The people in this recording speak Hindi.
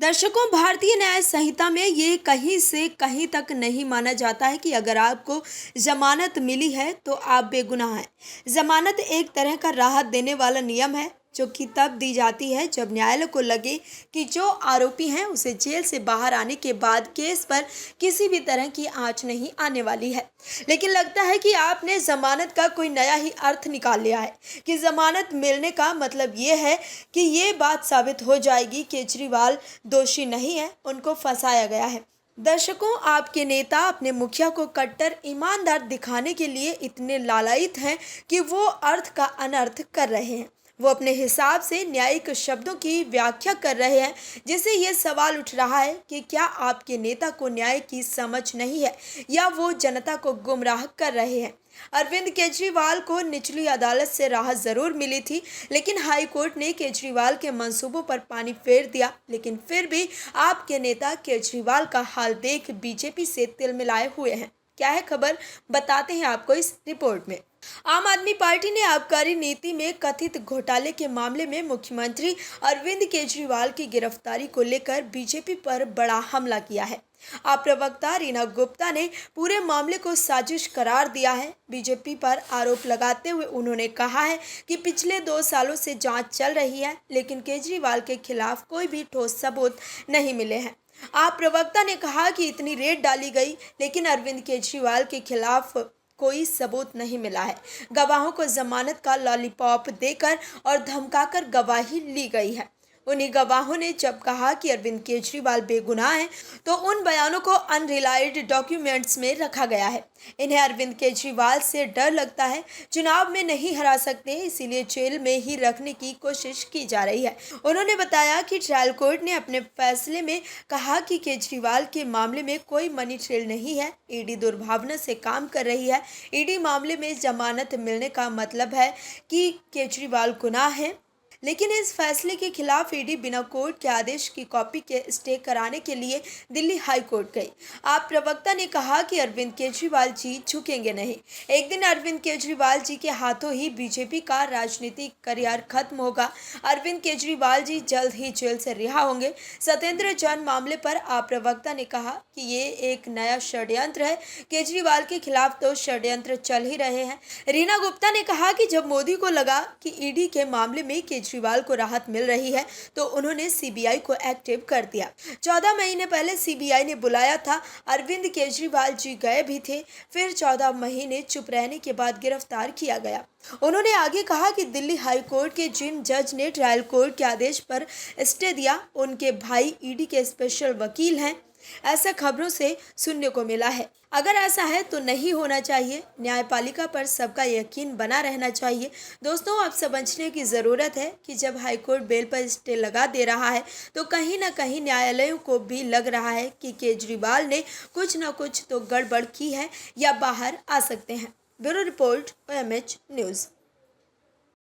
दर्शकों, भारतीय न्याय संहिता में ये कहीं से कहीं तक नहीं माना जाता है कि अगर आपको जमानत मिली है तो आप बेगुनाह हैं। जमानत एक तरह का राहत देने वाला नियम है जो कि तब दी जाती है जब न्यायालय को लगे कि जो आरोपी हैं उसे जेल से बाहर आने के बाद केस पर किसी भी तरह की आंच नहीं आने वाली है। लेकिन लगता है कि आपने जमानत का कोई नया ही अर्थ निकाल लिया है कि जमानत मिलने का मतलब ये है कि ये बात साबित हो जाएगी केजरीवाल दोषी नहीं है, उनको फंसाया गया है। दर्शकों, आपके नेता अपने मुखिया को कट्टर ईमानदार दिखाने के लिए इतने लालायित हैं कि वो अर्थ का अनर्थ कर रहे हैं। वो अपने हिसाब से न्यायिक शब्दों की व्याख्या कर रहे हैं, जिससे ये सवाल उठ रहा है कि क्या आपके नेता को न्याय की समझ नहीं है या वो जनता को गुमराह कर रहे हैं। अरविंद केजरीवाल को निचली अदालत से राहत जरूर मिली थी, लेकिन हाई कोर्ट ने केजरीवाल के मंसूबों पर पानी फेर दिया। लेकिन फिर भी आपके नेता केजरीवाल का हाल देख बीजेपी से तिलमिलाए हुए हैं। क्या है खबर, बताते हैं आपको इस रिपोर्ट में। आम आदमी पार्टी ने आबकारी नीति में कथित घोटाले के मामले में मुख्यमंत्री अरविंद केजरीवाल की गिरफ्तारी को लेकर बीजेपी पर बड़ा हमला किया है। आप प्रवक्ता रीना गुप्ता ने पूरे मामले को साजिश करार दिया है। बीजेपी पर आरोप लगाते हुए उन्होंने कहा है कि पिछले 2 सालों से जांच चल रही है, लेकिन केजरीवाल के खिलाफ कोई भी ठोस सबूत नहीं मिले हैं। आप प्रवक्ता ने कहा कि इतनी रेड डाली गई, लेकिन अरविंद केजरीवाल के खिलाफ कोई सबूत नहीं मिला है। गवाहों को जमानत का लॉलीपॉप देकर और धमकाकर गवाही ली गई है। उन्हीं गवाहों ने जब कहा कि अरविंद केजरीवाल बेगुनाह हैं, तो उन बयानों को अनरिलायड डॉक्यूमेंट्स में रखा गया है। इन्हें अरविंद केजरीवाल से डर लगता है, चुनाव में नहीं हरा सकते, इसीलिए जेल में ही रखने की कोशिश की जा रही है। उन्होंने बताया कि ट्रायल कोर्ट ने अपने फैसले में कहा कि केजरीवाल के मामले में कोई मनी ट्रेल नहीं है। ईडी दुर्भावना से काम कर रही है। ईडी मामले में जमानत मिलने का मतलब है कि केजरीवाल गुनाह है, लेकिन इस फैसले के खिलाफ ईडी बिना कोर्ट के आदेश की कॉपी के स्टे कराने के लिए दिल्ली हाई कोर्ट गई। आप प्रवक्ता ने कहा कि अरविंद केजरीवाल जी झुकेंगे नहीं। एक दिन अरविंद केजरीवाल जी के हाथों ही बीजेपी का राजनीतिक करियर खत्म होगा। अरविंद केजरीवाल जी जल्द ही जेल से रिहा होंगे। सत्येंद्र जैन मामले पर आप प्रवक्ता ने कहा कि ये एक नया षड्यंत्र है। केजरीवाल के खिलाफ तो षड्यंत्र चल ही रहे हैं। रीना गुप्ता ने कहा कि जब मोदी को लगा कि ईडी के मामले में केजरीवाल को राहत मिल रही है, तो उन्होंने सीबीआई को एक्टिव कर दिया। 14 महीने पहले सीबीआई ने बुलाया था। अरविंद केजरीवाल जी गए भी थे, फिर 14 महीने चुप रहने के बाद गिरफ्तार किया गया। उन्होंने आगे कहा कि दिल्ली हाई कोर्ट के जिन जज ने ट्रायल कोर्ट के आदेश पर स्टे दिया, उनके भाई ईडी के स्पेशल वकील हैं। ऐसा खबरों से सुनने को मिला है। अगर ऐसा है तो नहीं होना चाहिए। न्यायपालिका पर सबका यकीन बना रहना चाहिए। दोस्तों, अब समझने की ज़रूरत है कि जब हाईकोर्ट बेल पर स्टे लगा दे रहा है, तो कहीं ना कहीं न्यायालयों को भी लग रहा है कि केजरीवाल ने कुछ न कुछ तो गड़बड़ की है या बाहर आ सकते हैं। Bureau report, OMH news.